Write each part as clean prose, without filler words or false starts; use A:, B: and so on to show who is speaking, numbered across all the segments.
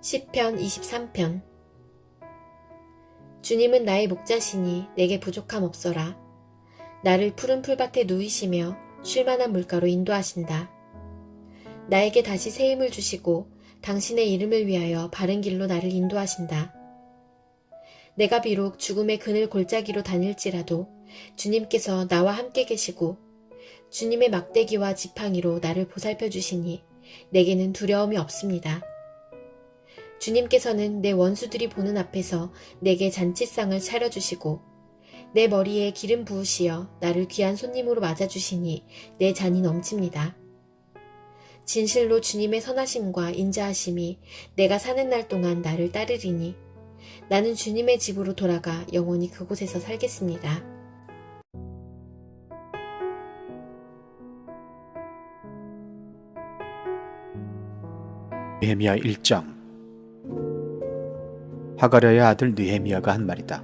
A: 시편 23편. 주님은 나의 목자시니 내게 부족함 없어라. 나를 푸른 풀밭에 누이시며 쉴만한 물가로 인도하신다. 나에게 다시 새 힘을 주시고 당신의 이름을 위하여 바른 길로 나를 인도하신다. 내가 비록 죽음의 그늘 골짜기로 다닐지라도 주님께서 나와 함께 계시고 주님의 막대기와 지팡이로 나를 보살펴 주시니 내게는 두려움이 없습니다. 주님께서는 내 원수들이 보는 앞에서 내게 잔치상을 차려주시고 내 머리에 기름 부으시어 나를 귀한 손님으로 맞아주시니 내 잔이 넘칩니다. 진실로 주님의 선하심과 인자하심이 내가 사는 날 동안 나를 따르리니 나는 주님의 집으로 돌아가 영원히 그곳에서 살겠습니다.
B: 느헤미야 1장. 하가랴의 아들 느헤미야가 한 말이다.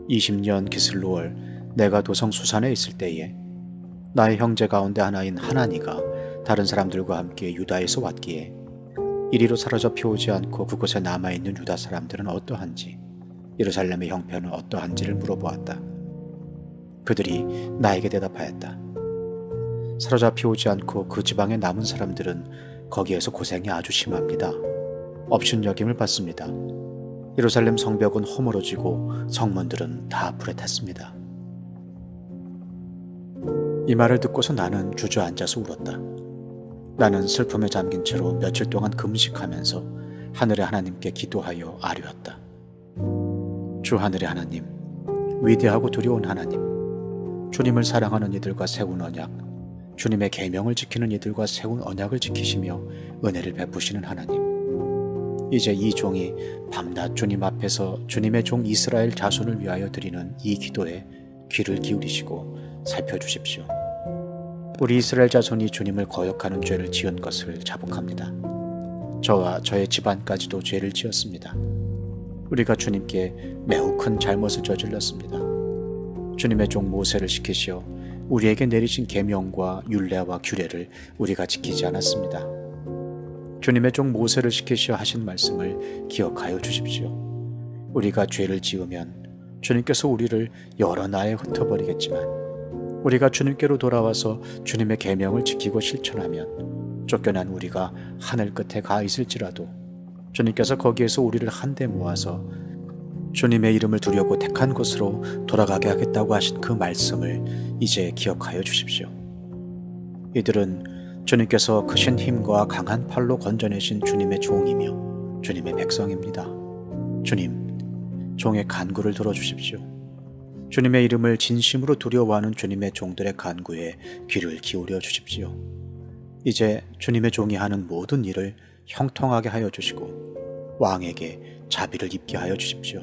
B: 20년 기슬로월 내가 도성 수산에 있을 때에 나의 형제 가운데 하나인 하나니가 다른 사람들과 함께 유다에서 왔기에 이리로 사로잡혀 오지 않고 그곳에 남아있는 유다 사람들은 어떠한지 예루살렘의 형편은 어떠한지를 물어보았다. 그들이 나에게 대답하였다. 사로잡혀 오지 않고 그 지방에 남은 사람들은 거기에서 고생이 아주 심합니다. 업신여김을 받습니다. 예루살렘 성벽은 허물어지고 성문들은 다 불에 탔습니다. 이 말을 듣고서 나는 주저앉아서 울었다. 나는 슬픔에 잠긴 채로 며칠 동안 금식하면서 하늘의 하나님께 기도하여 아뢰었다. 주 하늘의 하나님, 위대하고 두려운 하나님, 주님을 사랑하는 이들과 세운 언약, 주님의 계명을 지키는 이들과 세운 언약을 지키시며 은혜를 베푸시는 하나님, 이제 이 종이 밤낮 주님 앞에서 주님의 종 이스라엘 자손을 위하여 드리는 이 기도에 귀를 기울이시고 살펴주십시오. 우리 이스라엘 자손이 주님을 거역하는 죄를 지은 것을 자복합니다. 저와 저의 집안까지도 죄를 지었습니다. 우리가 주님께 매우 큰 잘못을 저질렀습니다. 주님의 종 모세를 시키시어 우리에게 내리신 계명과 율례와 규례를 우리가 지키지 않았습니다. 주님의 종 모세를 시키시어 하신 말씀을 기억하여 주십시오. 우리가 죄를 지으면 주님께서 우리를 여러 나라에 흩어버리겠지만 우리가 주님께로 돌아와서 주님의 계명을 지키고 실천하면 쫓겨난 우리가 하늘 끝에 가 있을지라도 주님께서 거기에서 우리를 한데 모아서 주님의 이름을 두려고 택한 곳으로 돌아가게 하겠다고 하신 그 말씀을 이제 기억하여 주십시오. 이들은 주님께서 크신 힘과 강한 팔로 건져내신 주님의 종이며 주님의 백성입니다. 주님, 종의 간구를 들어주십시오. 주님의 이름을 진심으로 두려워하는 주님의 종들의 간구에 귀를 기울여 주십시오. 이제 주님의 종이 하는 모든 일을 형통하게 하여 주시고 왕에게 자비를 입게 하여 주십시오.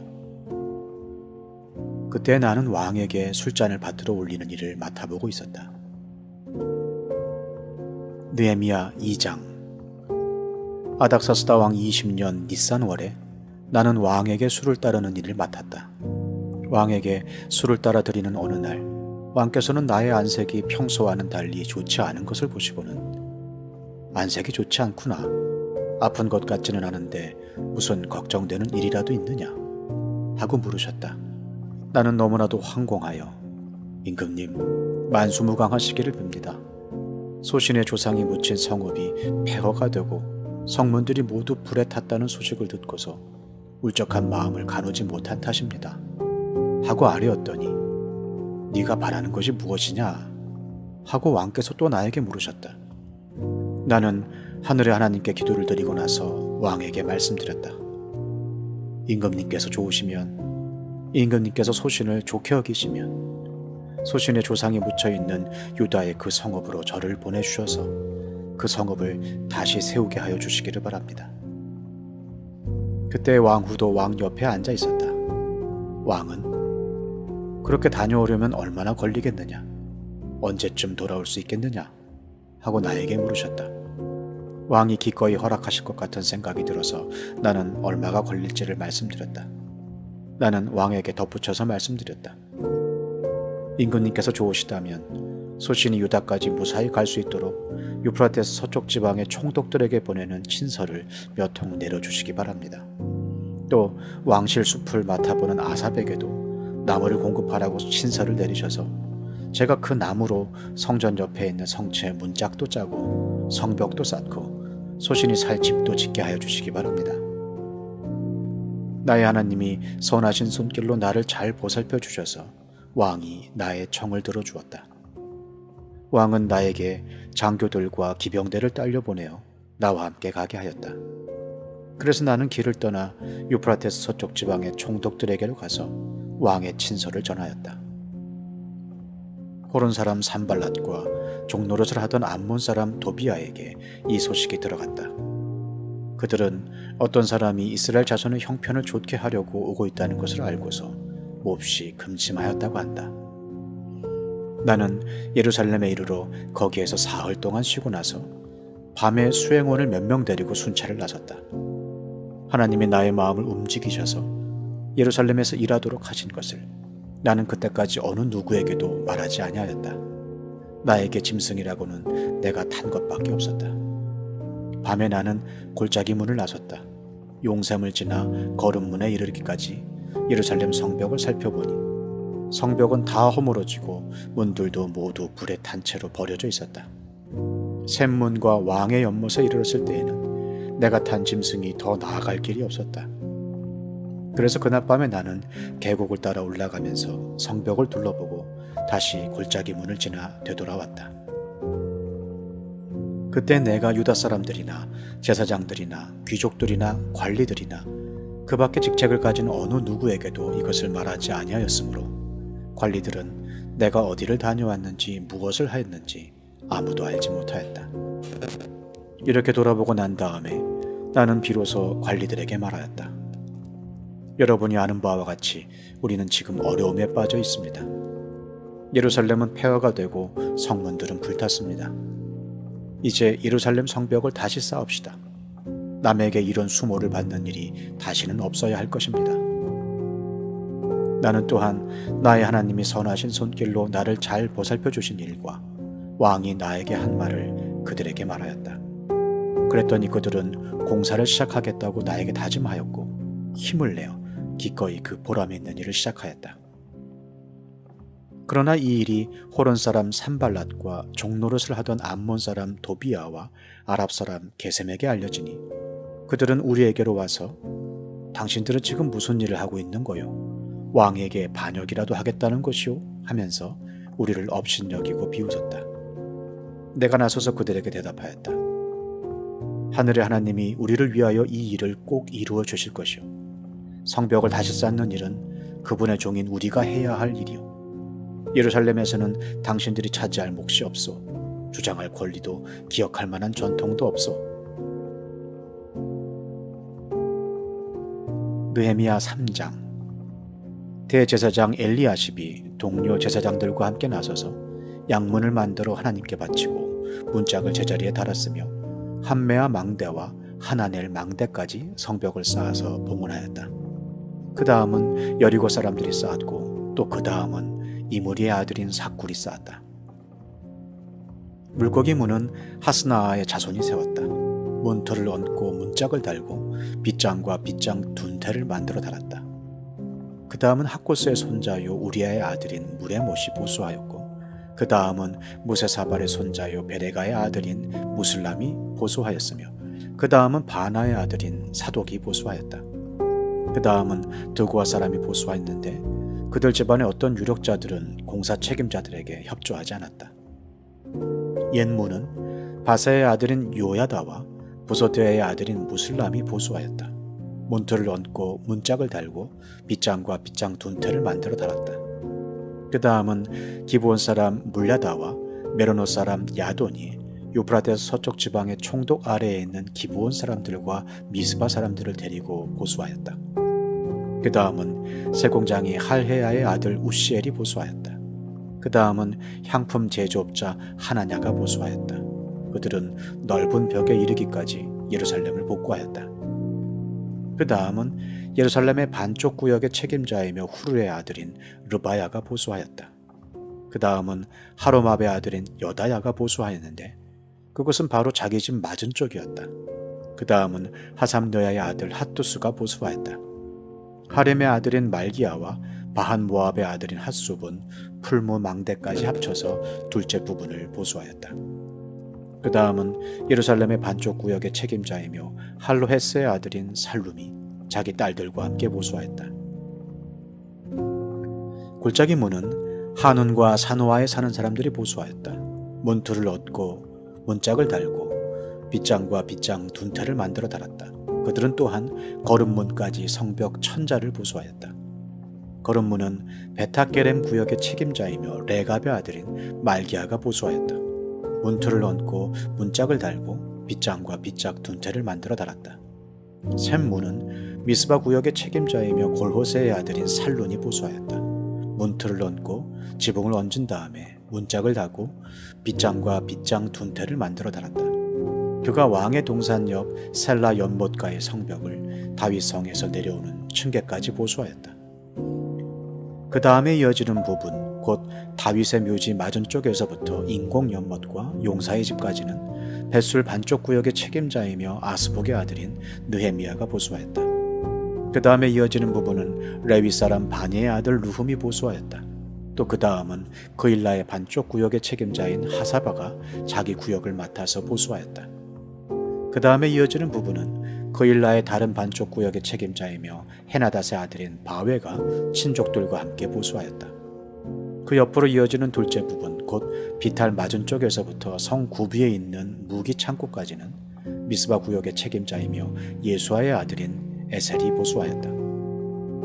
B: 그때 나는 왕에게 술잔을 받들어 올리는 일을 맡아보고 있었다. 느헤미야 2장. 아닥사스다 왕 20년 니산월에 나는 왕에게 술을 따르는 일을 맡았다. 왕에게 술을 따라 드리는 어느 날 왕께서는 나의 안색이 평소와는 달리 좋지 않은 것을 보시고는 안색이 좋지 않구나. 아픈 것 같지는 않은데 무슨 걱정되는 일이라도 있느냐? 하고 물으셨다. 나는 너무나도 황공하여 임금님 만수무강하시기를 빕니다. 소신의 조상이 묻힌 성읍이 폐허가 되고 성문들이 모두 불에 탔다는 소식을 듣고서 울적한 마음을 가누지 못한 탓입니다. 하고 아뢰었더니 네가 바라는 것이 무엇이냐? 하고 왕께서 또 나에게 물으셨다. 나는 하늘의 하나님께 기도를 드리고 나서 왕에게 말씀드렸다. 임금님께서 좋으시면, 임금님께서 소신을 좋게 여기시면 소신의 조상이 묻혀있는 유다의 그 성읍으로 저를 보내주셔서 그 성읍을 다시 세우게 하여 주시기를 바랍니다. 그때 왕후도 왕 옆에 앉아 있었다. 왕은 그렇게 다녀오려면 얼마나 걸리겠느냐? 언제쯤 돌아올 수 있겠느냐? 하고 나에게 물으셨다. 왕이 기꺼이 허락하실 것 같은 생각이 들어서 나는 얼마가 걸릴지를 말씀드렸다. 나는 왕에게 덧붙여서 말씀드렸다. 임금님께서 좋으시다면 소신이 유다까지 무사히 갈 수 있도록 유프라테스 서쪽 지방의 총독들에게 보내는 친서를 몇 통 내려주시기 바랍니다. 또 왕실 숲을 맡아보는 아삽에게도 나무를 공급하라고 친서를 내리셔서 제가 그 나무로 성전 옆에 있는 성체에 문짝도 짜고 성벽도 쌓고 소신이 살 집도 짓게 하여 주시기 바랍니다. 나의 하나님이 선하신 손길로 나를 잘 보살펴 주셔서 왕이 나의 청을 들어주었다. 왕은 나에게 장교들과 기병대를 딸려 보내어 나와 함께 가게 하였다. 그래서 나는 길을 떠나 유프라테스 서쪽 지방의 총독들에게로 가서 왕의 친서를 전하였다. 호론 사람 산발랏과 종노릇을 하던 암몬 사람 도비아에게 이 소식이 들어갔다. 그들은 어떤 사람이 이스라엘 자손의 형편을 좋게 하려고 오고 있다는 것을 알고서 몹시 금심하였다고 한다. 나는 예루살렘에 이르러 거기에서 사흘 동안 쉬고 나서 밤에 수행원을 몇 명 데리고 순찰을 나섰다. 하나님이 나의 마음을 움직이셔서 예루살렘에서 일하도록 하신 것을 나는 그때까지 어느 누구에게도 말하지 아니하였다. 나에게 짐승이라고는 내가 탄 것밖에 없었다. 밤에 나는 골짜기 문을 나섰다. 용샘을 지나 거름문에 이르기까지 예루살렘 성벽을 살펴보니 성벽은 다 허물어지고 문들도 모두 불에 탄 채로 버려져 있었다. 샘문과 왕의 연못에 이르렀을 때에는 내가 탄 짐승이 더 나아갈 길이 없었다. 그래서 그날 밤에 나는 계곡을 따라 올라가면서 성벽을 둘러보고 다시 골짜기 문을 지나 되돌아왔다. 그때 내가 유다 사람들이나 제사장들이나 귀족들이나 관리들이나 그 밖에 직책을 가진 어느 누구에게도 이것을 말하지 아니하였으므로 관리들은 내가 어디를 다녀왔는지 무엇을 하였는지 아무도 알지 못하였다. 이렇게 돌아보고 난 다음에 나는 비로소 관리들에게 말하였다. 여러분이 아는 바와 같이 우리는 지금 어려움에 빠져 있습니다. 예루살렘은 폐허가 되고 성문들은 불탔습니다. 이제 예루살렘 성벽을 다시 쌓읍시다. 남에게 이런 수모를 받는 일이 다시는 없어야 할 것입니다. 나는 또한 나의 하나님이 선하신 손길로 나를 잘 보살펴 주신 일과 왕이 나에게 한 말을 그들에게 말하였다. 그랬더니 그들은 공사를 시작하겠다고 나에게 다짐하였고 힘을 내어 기꺼이 그 보람 있는 일을 시작하였다. 그러나 이 일이 호론 사람 산발랏과 종노릇을 하던 암몬 사람 도비아와 아랍 사람 게셈에게 알려지니 그들은 우리에게로 와서 당신들은 지금 무슨 일을 하고 있는 거요? 왕에게 반역이라도 하겠다는 것이요? 하면서 우리를 업신여기고 비웃었다. 내가 나서서 그들에게 대답하였다. 하늘의 하나님이 우리를 위하여 이 일을 꼭 이루어 주실 것이요. 성벽을 다시 쌓는 일은 그분의 종인 우리가 해야 할 일이요. 예루살렘에서는 당신들이 차지할 몫이 없소. 주장할 권리도 기억할 만한 전통도 없소. 느헤미야 3장. 대제사장 엘리야십이 동료 제사장들과 함께 나서서 양문을 만들어 하나님께 바치고 문짝을 제자리에 달았으며 한메아 망대와 하나넬 망대까지 성벽을 쌓아서 봉헌하였다. 그 다음은 여리고 사람들이 쌓았고 또 그 다음은 이므리의 아들인 삭굴이 쌓았다. 물고기 문은 하스나아의 자손이 세웠다. 문틀을 얹고 문짝을 달고 빗장과 빗장 둔태를 만들어 달았다. 그 다음은 학고스의 손자요 우리아의 아들인 무레못이 보수하였고 그 다음은 무세사발의 손자요 베레가의 아들인 무슬람이 보수하였으며 그 다음은 바나의 아들인 사독이 보수하였다. 그 다음은 드고아 사람이 보수하였는데 그들 집안의 어떤 유력자들은 공사 책임자들에게 협조하지 않았다. 옛문은 바세의 아들인 요야다와 부소드의 아들인 무슬람이 보수하였다. 문틀을 얹고 문짝을 달고 빗장과 빗장 둔태를 만들어 달았다. 그 다음은 기브온 사람 물야다와 메로노 사람 야돈이 유프라테스 서쪽 지방의 총독 아래에 있는 기브온 사람들과 미스바 사람들을 데리고 보수하였다. 그 다음은 세공장이 할헤야의 아들 우시엘이 보수하였다. 그 다음은 향품 제조업자 하나냐가 보수하였다. 그들은 넓은 벽에 이르기까지 예루살렘을 복구하였다. 그 다음은 예루살렘의 반쪽 구역의 책임자이며 후르의 아들인 르바야가 보수하였다. 그 다음은 하로마베의 아들인 여다야가 보수하였는데 그것은 바로 자기 집 맞은 쪽이었다. 그 다음은 하삼노야의 아들 핫두스가 보수하였다. 하렘의 아들인 말기야와 바한 모압의 아들인 핫숲은 풀무 망대까지 합쳐서 둘째 부분을 보수하였다. 그 다음은 예루살렘의 반쪽 구역의 책임자이며 할로헤스의 아들인 살룸이 자기 딸들과 함께 보수하였다. 골짜기 문은 한운과 산호아에 사는 사람들이 보수하였다. 문틀을 얻고 문짝을 달고 빗장과 빗장 둔태를 만들어 달았다. 그들은 또한 거름문까지 성벽 천자를 보수하였다. 거름문은 베타게렘 구역의 책임자이며 레갑의 아들인 말기야가 보수하였다. 문틀을 얹고 문짝을 달고 빗장과 빗짝 둔태를 만들어 달았다. 샘문은 미스바 구역의 책임자이며 골호세의 아들인 살룬이 보수하였다. 문틀을 얹고 지붕을 얹은 다음에 문짝을 다고 빗장과 빗장 둔태를 만들어 달았다. 그가 왕의 동산 옆 셀라 연못가의 성벽을 다윗성에서 내려오는 층계까지 보수하였다. 그 다음에 이어지는 부분, 곧 다윗의 묘지 맞은쪽에서부터 인공 연못과 용사의 집까지는 벳술 반쪽 구역의 책임자이며 아스복의 아들인 느헤미야가 보수하였다. 그 다음에 이어지는 부분은 레위 사람 바니의 아들 루훔이 보수하였다. 또 그 다음은 그일라의 반쪽 구역의 책임자인 하사바가 자기 구역을 맡아서 보수하였다. 그 다음에 이어지는 부분은 그일라의 다른 반쪽 구역의 책임자이며 헤나닷의 아들인 바웨가 친족들과 함께 보수하였다. 그 옆으로 이어지는 둘째 부분, 곧 비탈 맞은쪽에서부터 성 구비에 있는 무기 창고까지는 미스바 구역의 책임자이며 예수아의 아들인 에셀이 보수하였다.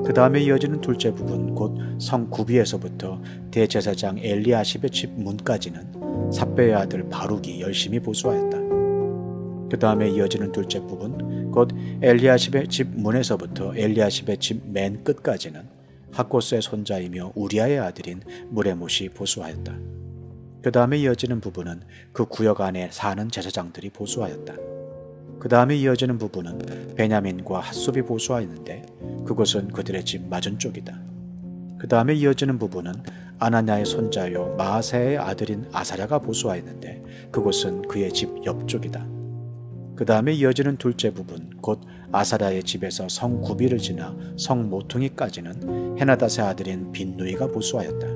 B: 그 다음에 이어지는 둘째 부분, 곧 성 구비에서부터 대제사장 엘리아십의 집 문까지는 삽베의 아들 바룩이 열심히 보수하였다. 그 다음에 이어지는 둘째 부분, 곧 엘리아십의 집 문에서부터 엘리아십의 집 맨 끝까지는 하코스의 손자이며 우리아의 아들인 무레못이 보수하였다. 그 다음에 이어지는 부분은 그 구역 안에 사는 제사장들이 보수하였다. 그 다음에 이어지는 부분은 베냐민과 핫숲이 보수하였는데 그곳은 그들의 집 맞은 쪽이다. 그 다음에 이어지는 부분은 아나냐의 손자요 마아세의 아들인 아사랴가 보수하였는데 그곳은 그의 집 옆쪽이다. 그 다음에 이어지는 둘째 부분, 곧 아사랴의 집에서 성 구비를 지나 성 모퉁이까지는 헤나닷의 아들인 빈누이가 보수하였다.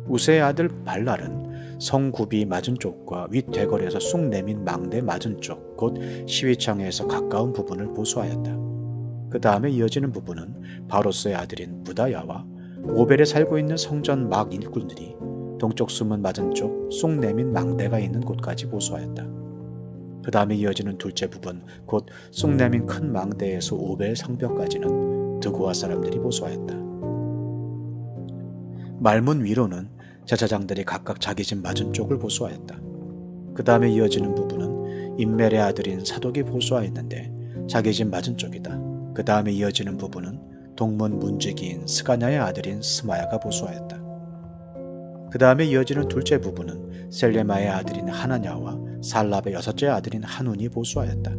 B: 우세의 아들 발랄은 성 구비 맞은쪽과 윗 대거리에서 쑥 내민 망대 맞은쪽, 곧 시위창에서 가까운 부분을 보수하였다. 그 다음에 이어지는 부분은 바로스의 아들인 부다야와 오벨에 살고 있는 성전 막 일꾼들이 동쪽 수문 맞은쪽 쑥 내민 망대가 있는 곳까지 보수하였다. 그 다음에 이어지는 둘째 부분, 곧 쑥 내민 큰 망대에서 오벨 성벽까지는 드고아 사람들이 보수하였다. 말문 위로는 제사장들이 각각 자기 집 맞은 쪽을 보수하였다. 그 다음에 이어지는 부분은 임멜의 아들인 사독이 보수하였는데 자기 집 맞은 쪽이다. 그 다음에 이어지는 부분은 동문 문지기인 스가냐의 아들인 스마야가 보수하였다. 그 다음에 이어지는 둘째 부분은 셀레마의 아들인 하나냐와 살랍의 여섯째 아들인 한운이 보수하였다.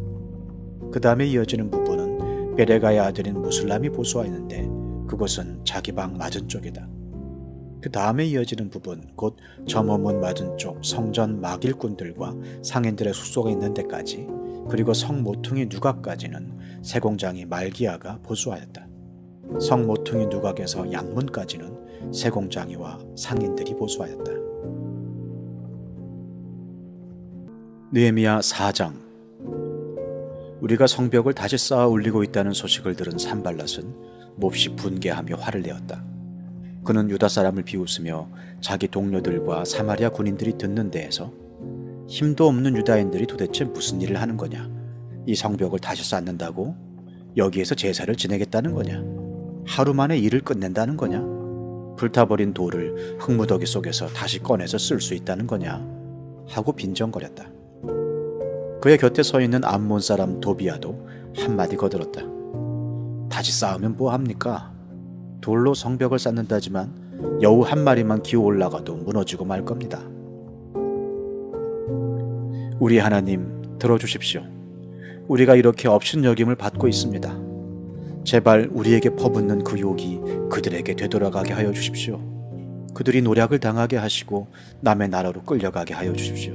B: 그 다음에 이어지는 부분은 베레가의 아들인 무슬람이 보수하였는데 그곳은 자기 방 맞은쪽이다. 그 다음에 이어지는 부분, 곧 점호문 맞은쪽 성전 막일꾼들과 상인들의 숙소가 있는 데까지, 그리고 성 모퉁이 누각까지는 세공장이 말기야가 보수하였다. 성 모퉁이 누각에서 양문까지는 세공장이와 상인들이 보수하였다. 느헤미야 4장. 우리가 성벽을 다시 쌓아 올리고 있다는 소식을 들은 산발랏은 몹시 분개하며 화를 내었다. 그는 유다 사람을 비웃으며 자기 동료들과 사마리아 군인들이 듣는 데에서 힘도 없는 유다인들이 도대체 무슨 일을 하는 거냐? 이 성벽을 다시 쌓는다고? 여기에서 제사를 지내겠다는 거냐? 하루 만에 일을 끝낸다는 거냐? 불타버린 돌을 흙무더기 속에서 다시 꺼내서 쓸 수 있다는 거냐? 하고 빈정거렸다. 그의 곁에 서 있는 암몬 사람 도비아도 한마디 거들었다. 다시 쌓으면 뭐합니까? 돌로 성벽을 쌓는다지만 여우 한 마리만 기어 올라가도 무너지고 말 겁니다. 우리 하나님 들어주십시오. 우리가 이렇게 업신여김을 받고 있습니다. 제발 우리에게 퍼붓는 그 욕이 그들에게 되돌아가게 하여 주십시오. 그들이 노략을 당하게 하시고 남의 나라로 끌려가게 하여 주십시오.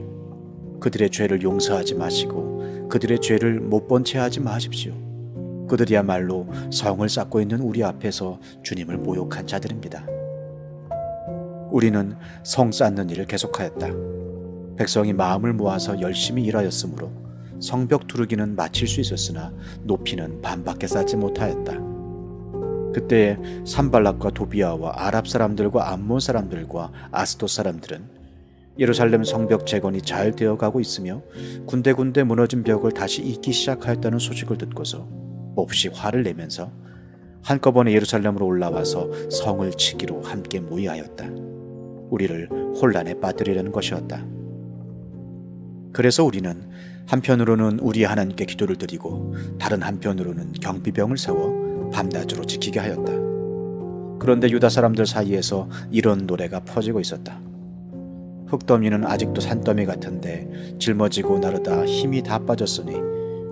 B: 그들의 죄를 용서하지 마시고 그들의 죄를 못 본 채 하지 마십시오. 그들이야말로 성을 쌓고 있는 우리 앞에서 주님을 모욕한 자들입니다. 우리는 성 쌓는 일을 계속하였다. 백성이 마음을 모아서 열심히 일하였으므로 성벽 두르기는 마칠 수 있었으나 높이는 반밖에 쌓지 못하였다. 그때에 산발락과 도비아와 아랍 사람들과 암몬 사람들과 아스돗 사람들은 예루살렘 성벽 재건이 잘 되어가고 있으며 군데군데 무너진 벽을 다시 잇기 시작하였다는 소식을 듣고서 몹시 화를 내면서 한꺼번에 예루살렘으로 올라와서 성을 치기로 함께 모의하였다. 우리를 혼란에 빠뜨리려는 것이었다. 그래서 우리는 한편으로는 우리 하나님께 기도를 드리고 다른 한편으로는 경비병을 세워 밤낮으로 지키게 하였다. 그런데 유다 사람들 사이에서 이런 노래가 퍼지고 있었다. 흙더미는 아직도 산더미 같은데 짊어지고 나르다 힘이 다 빠졌으니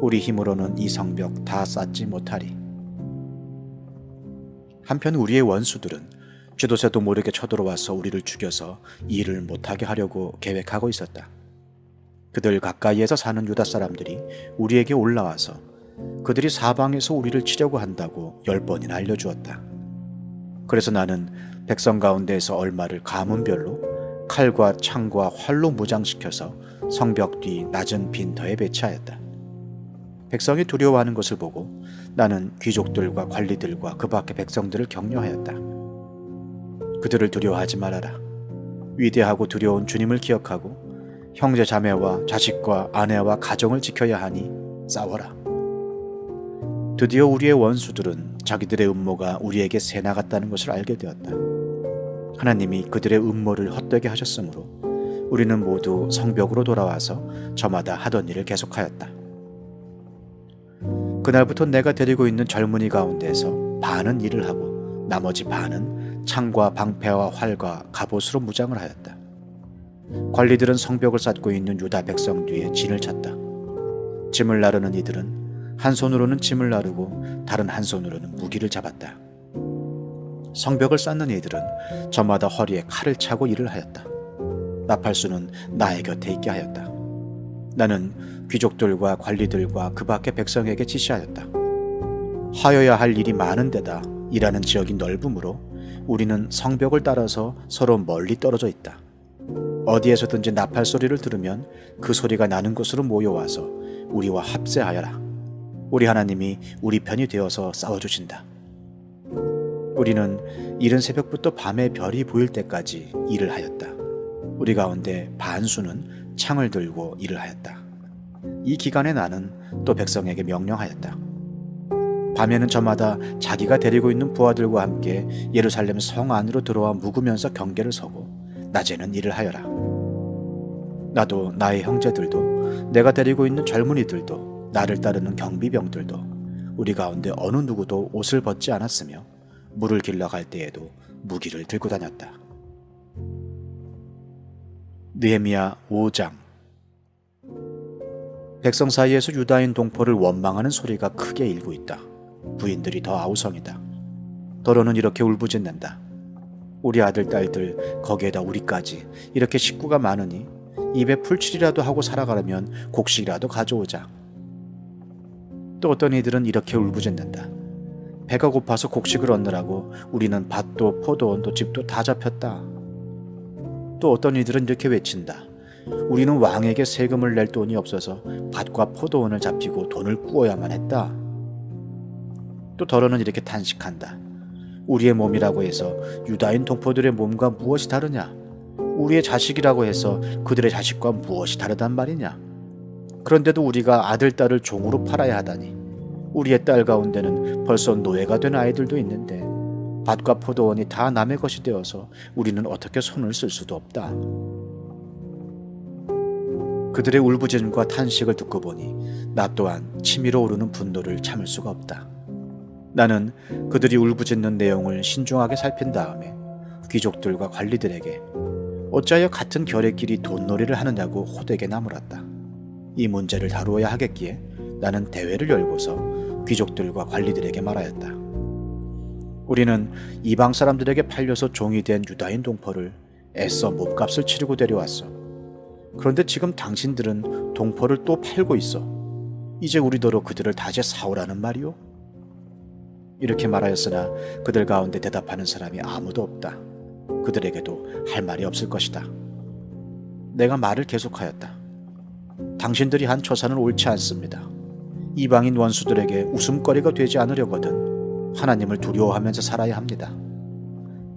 B: 우리 힘으로는 이 성벽 다 쌓지 못하리. 한편 우리의 원수들은 쥐도 새도 모르게 쳐들어와서 우리를 죽여서 일을 못하게 하려고 계획하고 있었다. 그들 가까이에서 사는 유다 사람들이 우리에게 올라와서 그들이 사방에서 우리를 치려고 한다고 10번이나 알려주었다. 그래서 나는 백성 가운데에서 얼마를 가문별로 칼과 창과 활로 무장시켜서 성벽 뒤 낮은 빈터에 배치하였다. 백성이 두려워하는 것을 보고 나는 귀족들과 관리들과 그 밖의 백성들을 격려하였다. 그들을 두려워하지 말아라. 위대하고 두려운 주님을 기억하고 형제 자매와 자식과 아내와 가정을 지켜야 하니 싸워라. 드디어 우리의 원수들은 자기들의 음모가 우리에게 새나갔다는 것을 알게 되었다. 하나님이 그들의 음모를 헛되게 하셨으므로 우리는 모두 성벽으로 돌아와서 저마다 하던 일을 계속하였다. 그날부터 내가 데리고 있는 젊은이 가운데에서 반은 일을 하고 나머지 반은 창과 방패와 활과 갑옷으로 무장을 하였다. 관리들은 성벽을 쌓고 있는 유다 백성 뒤에 진을 쳤다. 짐을 나르는 이들은 한 손으로는 짐을 나르고 다른 한 손으로는 무기를 잡았다. 성벽을 쌓는 이들은 저마다 허리에 칼을 차고 일을 하였다. 나팔수는 나의 곁에 있게 하였다. 나는 귀족들과 관리들과 그 밖의 백성에게 지시하였다. 하여야 할 일이 많은 데다 일하는 지역이 넓으므로 우리는 성벽을 따라서 서로 멀리 떨어져 있다. 어디에서든지 나팔 소리를 들으면 그 소리가 나는 곳으로 모여와서 우리와 합세하여라. 우리 하나님이 우리 편이 되어서 싸워주신다. 우리는 이른 새벽부터 밤에 별이 보일 때까지 일을 하였다. 우리 가운데 반수는 창을 들고 일을 하였다. 이 기간에 나는 또 백성에게 명령하였다. 밤에는 저마다 자기가 데리고 있는 부하들과 함께 예루살렘 성 안으로 들어와 묵으면서 경계를 서고 낮에는 일을 하여라. 나도 나의 형제들도 내가 데리고 있는 젊은이들도 나를 따르는 경비병들도 우리 가운데 어느 누구도 옷을 벗지 않았으며 물을 길러 갈 때에도 무기를 들고 다녔다. 느헤미야 5장. 백성 사이에서 유다인 동포를 원망하는 소리가 크게 일고 있다. 부인들이 더 아우성이다. 더러는 이렇게 울부짖는다. 우리 아들 딸들 거기에다 우리까지 이렇게 식구가 많으니 입에 풀칠이라도 하고 살아가려면 곡식이라도 가져오자. 또 어떤 이들은 이렇게 울부짖는다. 배가 고파서 곡식을 얻느라고 우리는 밭도 포도원도 집도 다 잡혔다. 또 어떤 이들은 이렇게 외친다. 우리는 왕에게 세금을 낼 돈이 없어서 밭과 포도원을 잡히고 돈을 꾸어야만 했다. 또 더러는 이렇게 탄식한다. 우리의 몸이라고 해서 유다인 동포들의 몸과 무엇이 다르냐? 우리의 자식이라고 해서 그들의 자식과 무엇이 다르단 말이냐? 그런데도 우리가 아들, 딸을 종으로 팔아야 하다니. 우리의 딸 가운데는 벌써 노예가 된 아이들도 있는데 밭과 포도원이 다 남의 것이 되어서 우리는 어떻게 손을 쓸 수도 없다. 그들의 울부짖음과 탄식을 듣고 보니 나 또한 치밀어 오르는 분노를 참을 수가 없다. 나는 그들이 울부짖는 내용을 신중하게 살핀 다음에 귀족들과 관리들에게 어찌하여 같은 결의끼리 돈놀이를 하느냐고 호되게 나무랐다. 이 문제를 다루어야 하겠기에 나는 대회를 열고서 귀족들과 관리들에게 말하였다. 우리는 이방 사람들에게 팔려서 종이 된 유다인 동포를 애써 몸값을 치르고 데려왔어. 그런데 지금 당신들은 동포를 또 팔고 있어. 이제 우리더러 그들을 다시 사오라는 말이오? 이렇게 말하였으나 그들 가운데 대답하는 사람이 아무도 없다. 그들에게도 할 말이 없을 것이다. 내가 말을 계속하였다. 당신들이 한 처사는 옳지 않습니다. 이방인 원수들에게 웃음거리가 되지 않으려거든 하나님을 두려워하면서 살아야 합니다.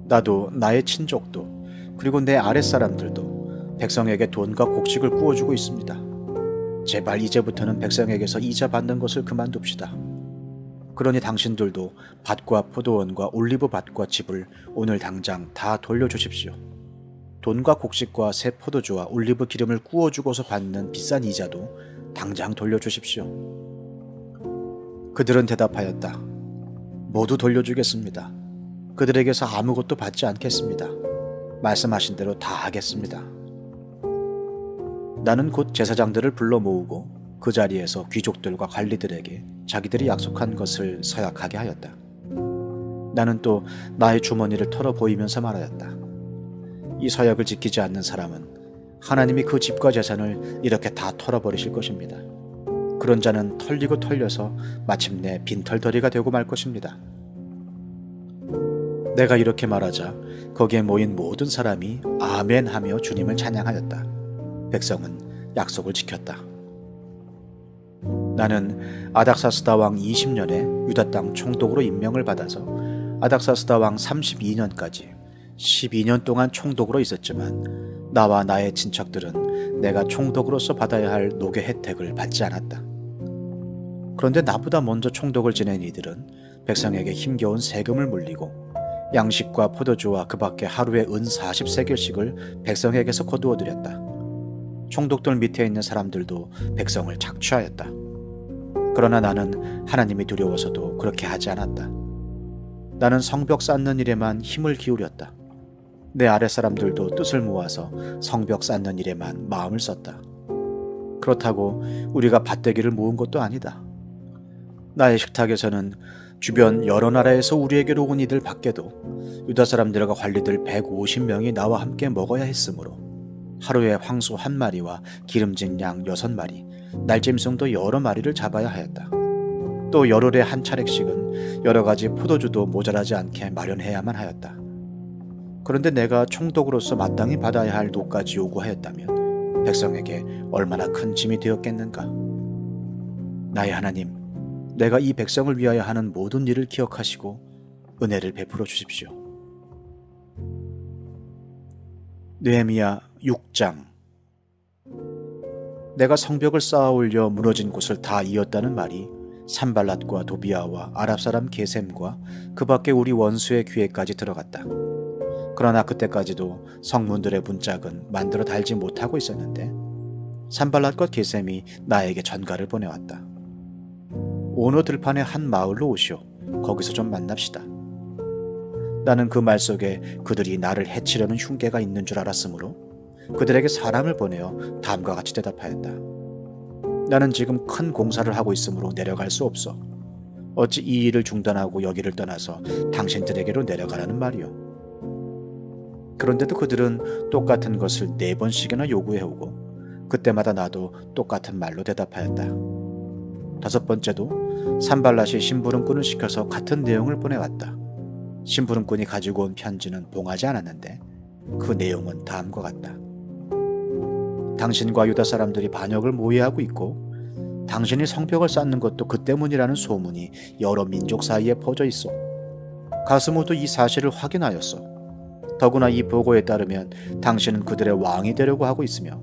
B: 나도 나의 친족도 그리고 내 아랫사람들도 백성에게 돈과 곡식을 구워주고 있습니다. 제발 이제부터는 백성에게서 이자 받는 것을 그만둡시다. 그러니 당신들도 밭과 포도원과 올리브 밭과 집을 오늘 당장 다 돌려주십시오. 돈과 곡식과 새 포도주와 올리브 기름을 구워주고서 받는 비싼 이자도 당장 돌려주십시오. 그들은 대답하였다. 모두 돌려주겠습니다. 그들에게서 아무것도 받지 않겠습니다. 말씀하신 대로 다 하겠습니다. 나는 곧 제사장들을 불러 모으고 그 자리에서 귀족들과 관리들에게 자기들이 약속한 것을 서약하게 하였다. 나는 또 나의 주머니를 털어 보이면서 말하였다. 이 서약을 지키지 않는 사람은 하나님이 그 집과 재산을 이렇게 다 털어버리실 것입니다. 그런 자는 털리고 털려서 마침내 빈털터리가 되고 말 것입니다. 내가 이렇게 말하자 거기에 모인 모든 사람이 아멘 하며 주님을 찬양하였다. 백성은 약속을 지켰다. 나는 아닥사스다 왕 20년에 유다 땅 총독으로 임명을 받아서 아닥사스다 왕 32년까지 12년 동안 총독으로 있었지만 나와 나의 친척들은 내가 총독으로서 받아야 할 노개 혜택을 받지 않았다. 그런데 나보다 먼저 총독을 지낸 이들은 백성에게 힘겨운 세금을 물리고 양식과 포도주와 그 밖에 하루에 은 40세겔씩을 백성에게서 거두어들였다. 총독들 밑에 있는 사람들도 백성을 착취하였다. 그러나 나는 하나님이 두려워서도 그렇게 하지 않았다. 나는 성벽 쌓는 일에만 힘을 기울였다. 내 아랫사람들도 뜻을 모아서 성벽 쌓는 일에만 마음을 썼다. 그렇다고 우리가 밭대기를 모은 것도 아니다. 나의 식탁에서는 주변 여러 나라에서 우리에게로 온 이들 밖에도 유다 사람들과 관리들 150명이 나와 함께 먹어야 했으므로 하루에 황소 1마리와 기름진 양 6마리, 날짐승도 여러 마리를 잡아야 하였다. 또 열흘에 한 차례씩은 여러 가지 포도주도 모자라지 않게 마련해야만 하였다. 그런데 내가 총독으로서 마땅히 받아야 할 노까지 요구하였다면 백성에게 얼마나 큰 짐이 되었겠는가. 나의 하나님, 내가 이 백성을 위하여 하는 모든 일을 기억하시고 은혜를 베풀어 주십시오. 느헤미야 6장. 내가 성벽을 쌓아 올려 무너진 곳을 다 이었다는 말이 산발랏과 도비아와 아랍 사람 게셈과 그 밖에 우리 원수의 귀에까지 들어갔다. 그러나 그때까지도 성문들의 문짝은 만들어 달지 못하고 있었는데 산발랏과 게셈이 나에게 전가를 보내왔다. 오너 들판의 한 마을로 오시오. 거기서 좀 만납시다. 나는 그 말 속에 그들이 나를 해치려는 흉계가 있는 줄 알았으므로 그들에게 사람을 보내어 다음과 같이 대답하였다. 나는 지금 큰 공사를 하고 있으므로 내려갈 수 없어. 어찌 이 일을 중단하고 여기를 떠나서 당신들에게로 내려가라는 말이오. 그런데도 그들은 똑같은 것을 4번씩이나 요구해오고 그때마다 나도 똑같은 말로 대답하였다. 5번째도 산발랏이 심부름꾼을 시켜서 같은 내용을 보내왔다. 심부름꾼이 가지고 온 편지는 봉하지 않았는데 그 내용은 다음과 같다. 당신과 유다 사람들이 반역을 모의하고 있고 당신이 성벽을 쌓는 것도 그 때문이라는 소문이 여러 민족 사이에 퍼져 있어. 가서 모두 이 사실을 확인하였어. 더구나 이 보고에 따르면 당신은 그들의 왕이 되려고 하고 있으며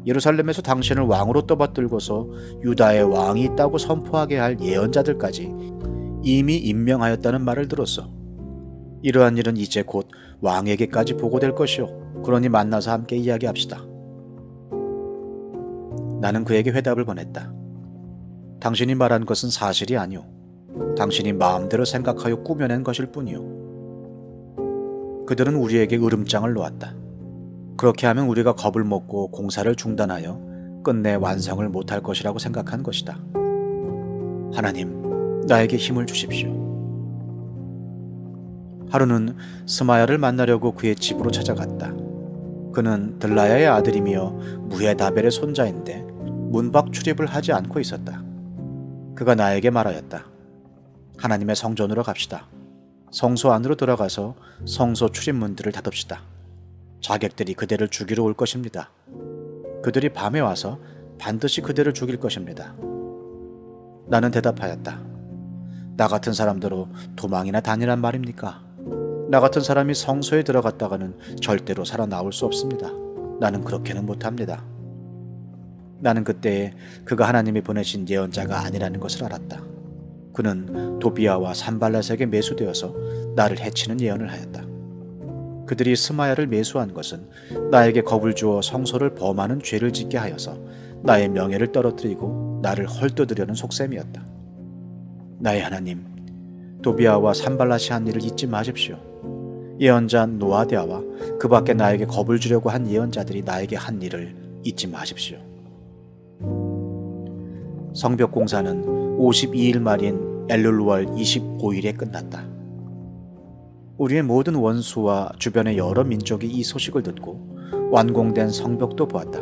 B: 예루살렘에서 당신을 왕으로 떠받들고서 유다의 왕이 있다고 선포하게 할 예언자들까지 이미 임명하였다는 말을 들었어. 이러한 일은 이제 곧 왕에게까지 보고될 것이오. 그러니 만나서 함께 이야기합시다. 나는 그에게 회답을 보냈다. 당신이 말한 것은 사실이 아니오. 당신이 마음대로 생각하여 꾸며낸 것일 뿐이오. 그들은 우리에게 으름장을 놓았다. 그렇게 하면 우리가 겁을 먹고 공사를 중단하여 끝내 완성을 못할 것이라고 생각한 것이다. 하나님, 나에게 힘을 주십시오. 하루는 스마야를 만나려고 그의 집으로 찾아갔다. 그는 들라야의 아들이며 무헤다벨의 손자인데 문밖 출입을 하지 않고 있었다. 그가 나에게 말하였다. 하나님의 성전으로 갑시다. 성소 안으로 들어가서 성소 출입문들을 닫읍시다. 자객들이 그대를 죽이러 올 것입니다. 그들이 밤에 와서 반드시 그대를 죽일 것입니다. 나는 대답하였다. 나 같은 사람대로 도망이나 다니란 말입니까? 나 같은 사람이 성소에 들어갔다가는 절대로 살아나올 수 없습니다. 나는 그렇게는 못합니다. 나는 그때에 그가 하나님이 보내신 예언자가 아니라는 것을 알았다. 그는 도비아와 산발랏에게 매수되어서 나를 해치는 예언을 하였다. 그들이 스마야를 매수한 것은 나에게 겁을 주어 성소를 범하는 죄를 짓게 하여서 나의 명예를 떨어뜨리고 나를 헐뜯으려는 속셈이었다. 나의 하나님, 도비아와 산발랏이 한 일을 잊지 마십시오. 예언자 노아디아와 그 밖에 나에게 겁을 주려고 한 예언자들이 나에게 한 일을 잊지 마십시오. 성벽 공사는 52일 말인 엘룰월 25일에 끝났다. 우리의 모든 원수와 주변의 여러 민족이 이 소식을 듣고 완공된 성벽도 보았다.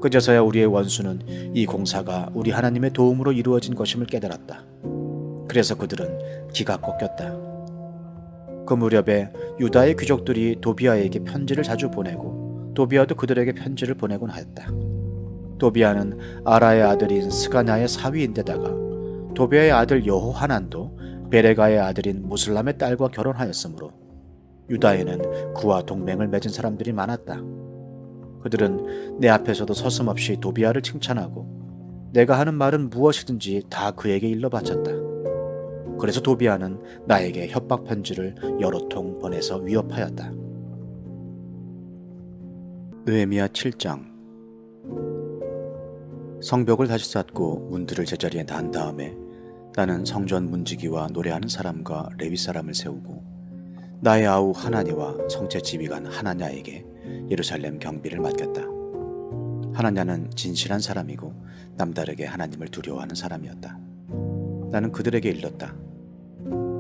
B: 그제서야 우리의 원수는 이 공사가 우리 하나님의 도움으로 이루어진 것임을 깨달았다. 그래서 그들은 기가 꺾였다. 그 무렵에 유다의 귀족들이 도비아에게 편지를 자주 보내고 도비아도 그들에게 편지를 보내곤 하였다. 도비아는 아라의 아들인 스가냐의 사위인데다가 도비아의 아들 여호하난도 베레가의 아들인 무슬람의 딸과 결혼하였으므로 유다에는 그와 동맹을 맺은 사람들이 많았다. 그들은 내 앞에서도 서슴없이 도비아를 칭찬하고 내가 하는 말은 무엇이든지 다 그에게 일러 바쳤다. 그래서 도비아는 나에게 협박 편지를 여러 통 보내서 위협하였다. 느헤미야 7장. 성벽을 다시 쌓고 문들을 제자리에 단 다음에 나는 성전 문지기와 노래하는 사람과 레위 사람을 세우고 나의 아우 하나니와 성체 지휘관 하나냐에게 예루살렘 경비를 맡겼다. 하나냐는 진실한 사람이고 남다르게 하나님을 두려워하는 사람이었다. 나는 그들에게 일렀다.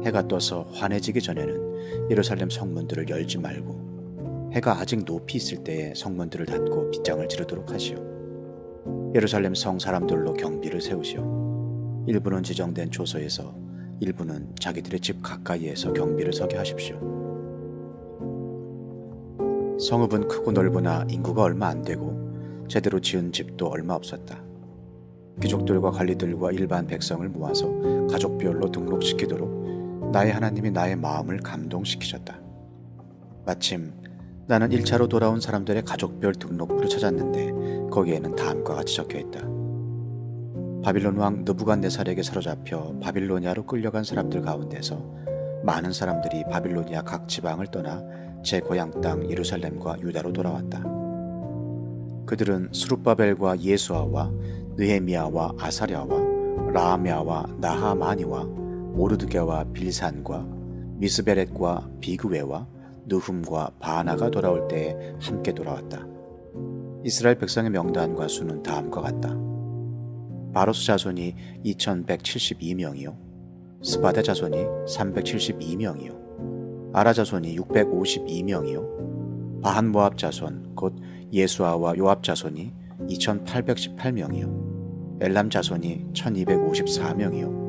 B: 해가 떠서 환해지기 전에는 예루살렘 성문들을 열지 말고 해가 아직 높이 있을 때에 성문들을 닫고 빗장을 지르도록 하시오. 예루살렘 성 사람들로 경비를 세우시오. 일부는 지정된 조소에서 일부는 자기들의 집 가까이에서 경비를 서게 하십시오. 성읍은 크고 넓으나 인구가 얼마 안 되고 제대로 지은 집도 얼마 없었다. 귀족들과 관리들과 일반 백성을 모아서 가족별로 등록시키도록 나의 하나님이 나의 마음을 감동시키셨다. 마침 나는 1차로 돌아온 사람들의 가족별 등록부를 찾았는데 거기에는 다음과 같이 적혀있다. 바빌론 왕 느부갓네살에게 사로잡혀 바빌로니아로 끌려간 사람들 가운데서 많은 사람들이 바빌로니아 각 지방을 떠나 제 고향 땅 예루살렘과 유다로 돌아왔다. 그들은 스룹바벨과 예수아와 느헤미야와 아사랴와 라하메아와 나하마니와 모르드게와 빌산과 미스베렛과 비그웨와 느훔과 바나가 돌아올 때에 함께 돌아왔다. 이스라엘 백성의 명단과 수는 다음과 같다. 바로스 자손이 2172명이요 스바데 자손이 372명이요 아라 자손이 652명이요 바한 모압 자손 곧 예수아와 요압 자손이 2818명이요 엘람 자손이 1254명이요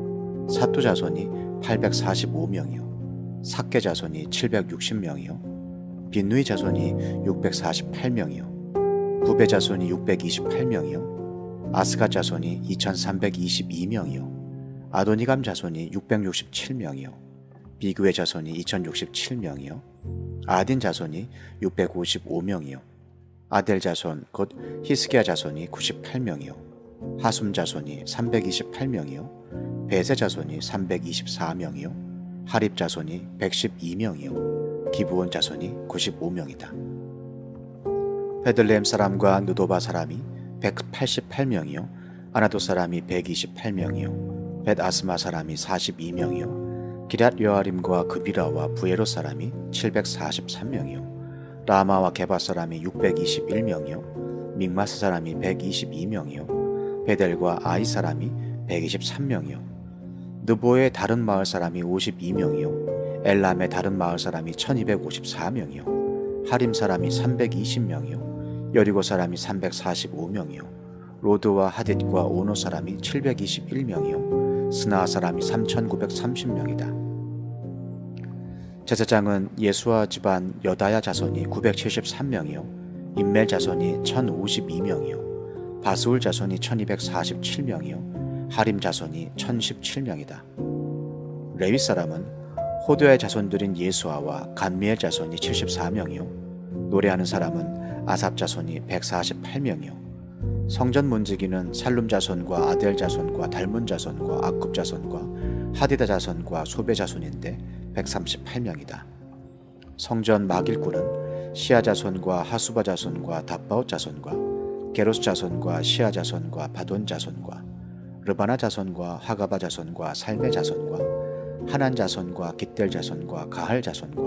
B: 사투 자손이 845명이요 삭게 자손이 760명이요 빈누이 자손이 648명이요 부베 자손이 628명이요 아스가 자손이 2322명이요 아도니감 자손이 667명이요 비그웨 자손이 2067명이요 아딘 자손이 655명이요 아델 자손 곧 히스기야 자손이 98명이요 하숨 자손이 328명이요 베세 자손이 324명이요 하립 자손이 112명이요 기브온 자손이 95명이다. 베들레헴 사람과 느도바 사람이 188명이요 아나도 사람이 128명이요 벳아스마 사람이 42명이요 기럇 여아림과 그비라와 부에로 사람이 743명이요 라마와 게바 사람이 621명이요 믹마스 사람이 122명이요 베델과 아이 사람이 123명이요 느보의 다른 마을 사람이 52명이요 엘람의 다른 마을 사람이 1254명이요 하림 사람이 320명이요 여리고 사람이 345명이요 로드와 하딧과 오노 사람이 721명이요 스나아 사람이 3930명이다. 제사장은 예수아 집안 여다야 자손이 973명이요 임멜 자손이 1052명이요 바스울 자손이 1247명이요 하림 자손이 1017명이다. 레위 사람은 호도의 자손들인 예수아와 간미엘 자손이 74명이요 노래하는 사람은 아삽 자손이 148명이요 성전 문지기는 살룸 자손과 아델 자손과 달문 자손과 아굽 자손과 하디다 자손과 소베 자손인데 138명이다. 성전 막일꾼은 시아 자손과 하수바 자손과 답바옷 자손과 게로스 자손과 시아 자손과 바돈 자손과 르바나 자손과 하가바 자손과 살메 자손과 하난 자손과 깃델 자손과 가할 자손과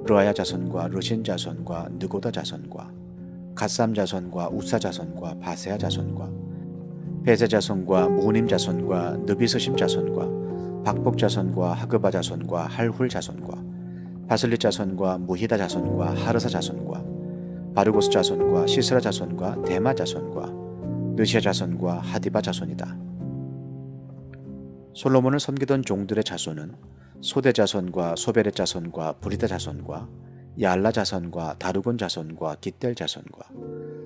B: 르아야 자손과 르신 자손과 느고다 자손과 갓삼 자손과 우사 자손과 바세아 자손과 베세 자손과 무님 자손과 느비스심 자손과 박복 자손과 하그바 자손과 할훌 자손과 바슬리 자손과 무히다 자손과 하르사 자손과 바르고스 자손과 시스라 자손과 데마 자손과 느시아 자손과 하디바 자손이다. 솔로몬을 섬기던 종들의 자손은 소대 자손과 소베렛 자손과 브리다 자손과 야알라 자손과 다르곤 자손과 깃델 자손과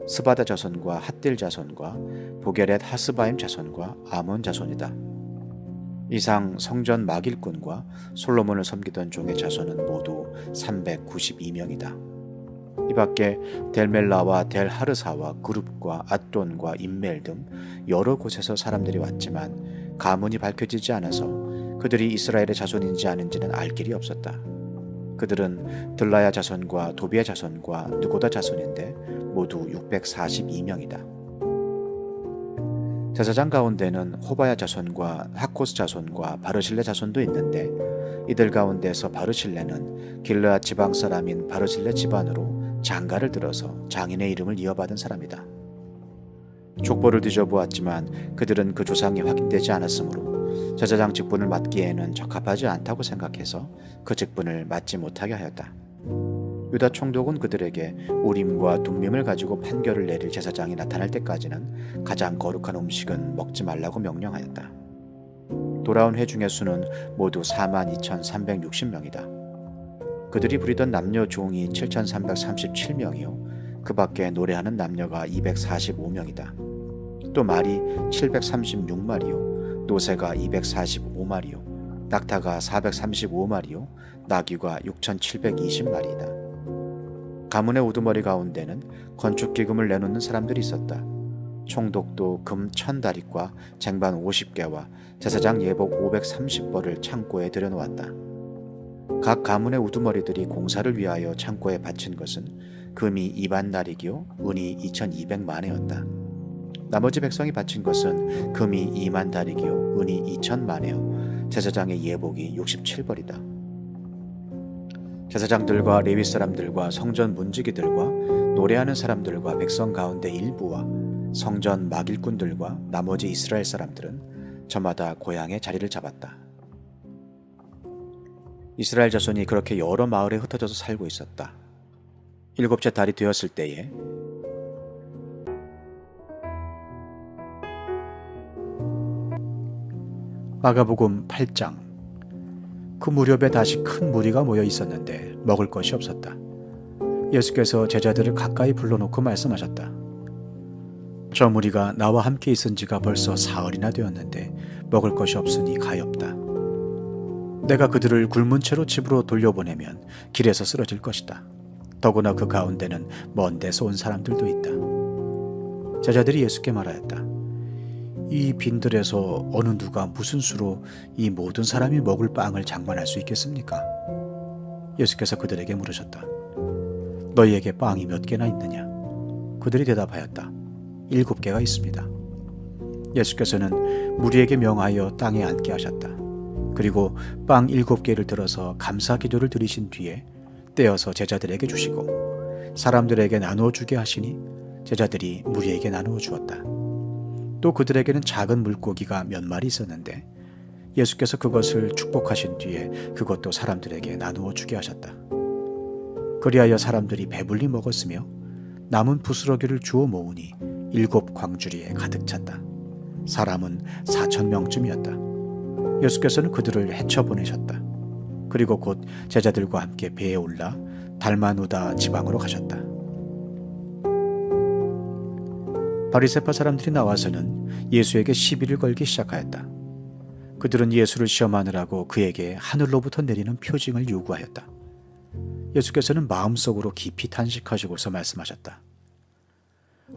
B: 스바다 자손과 핫딜 자손과 보게렛 하스바임 자손과 아몬 자손이다. 이상 성전 막일꾼과 솔로몬을 섬기던 종의 자손은 모두 392명이다. 이 밖에 델멜라와 델하르사와 그룹과 앗돈과 임멜 등 여러 곳에서 사람들이 왔지만 가문이 밝혀지지 않아서 그들이 이스라엘의 자손인지 아닌지는 알 길이 없었다. 그들은 들라야 자손과 도비야 자손과 느고다 자손인데 모두 642명이다. 제사장 가운데는 호바야 자손과 하코스 자손과 바르실레 자손도 있는데 이들 가운데서 바르실레는 길르앗 지방 사람인 바르실레 집안으로 장가를 들어서 장인의 이름을 이어받은 사람이다. 족보를 뒤져보았지만 그들은 그 조상이 확인되지 않았으므로 제사장 직분을 맡기에는 적합하지 않다고 생각해서 그 직분을 맡지 못하게 하였다. 유다 총독은 그들에게 우림과 둠밈을 가지고 판결을 내릴 제사장이 나타날 때까지는 가장 거룩한 음식은 먹지 말라고 명령하였다. 돌아온 회중의 수는 모두 42,360명이다. 그들이 부리던 남녀 종이 7,337명이요 그 밖에 노래하는 남녀가 245명이다. 또 말이 736마리요 노새가 245마리요 낙타가 435마리요 나귀가 6,720마리이다. 가문의 우두머리 가운데는 건축기금을 내놓는 사람들이 있었다. 총독도 금 1,000다리과 쟁반 50개와 제사장 예복 530벌을 창고에 들여놓았다. 각 가문의 우두머리들이 공사를 위하여 창고에 바친 것은 금이 2만 나리기요 은이 2,200만회였다. 나머지 백성이 바친 것은 금이 2만 다리기요 은이 2,000만회요 제사장의 예복이 67벌이다. 제사장들과 레위 사람들과 성전 문지기들과 노래하는 사람들과 백성 가운데 일부와 성전 막일꾼들과 나머지 이스라엘 사람들은 저마다 고향에 자리를 잡았다. 이스라엘 자손이 그렇게 여러 마을에 흩어져서 살고 있었다. 7째 달이 되었을 때에 마가복음 8장. 그 무렵에 다시 큰 무리가 모여 있었는데 먹을 것이 없었다. 예수께서 제자들을 가까이 불러놓고 말씀하셨다. 저 무리가 나와 함께 있은 지가 벌써 사흘이나 되었는데 먹을 것이 없으니 가엾다. 내가 그들을 굶은 채로 집으로 돌려보내면 길에서 쓰러질 것이다. 더구나 그 가운데는 먼 데서 온 사람들도 있다. 제자들이 예수께 말하였다. 이 빈들에서 어느 누가 무슨 수로 이 모든 사람이 먹을 빵을 장만할 수 있겠습니까? 예수께서 그들에게 물으셨다. 너희에게 빵이 몇 개나 있느냐? 그들이 대답하였다. 7개가 있습니다. 예수께서는 무리에게 명하여 땅에 앉게 하셨다. 그리고 빵 7개를 들어서 감사 기도를 드리신 뒤에 떼어서 제자들에게 주시고 사람들에게 나누어 주게 하시니 제자들이 무리에게 나누어 주었다. 또 그들에게는 작은 물고기가 몇 마리 있었는데 예수께서 그것을 축복하신 뒤에 그것도 사람들에게 나누어 주게 하셨다. 그리하여 사람들이 배불리 먹었으며 남은 부스러기를 주워 모으니 7 광주리에 가득 찼다. 사람은 4,000명쯤이었다. 예수께서는 그들을 헤쳐 보내셨다. 그리고 곧 제자들과 함께 배에 올라 달마누다 지방으로 가셨다. 바리새파 사람들이 나와서는 예수에게 시비를 걸기 시작하였다. 그들은 예수를 시험하느라고 그에게 하늘로부터 내리는 표징을 요구하였다. 예수께서는 마음속으로 깊이 탄식하시고서 말씀하셨다.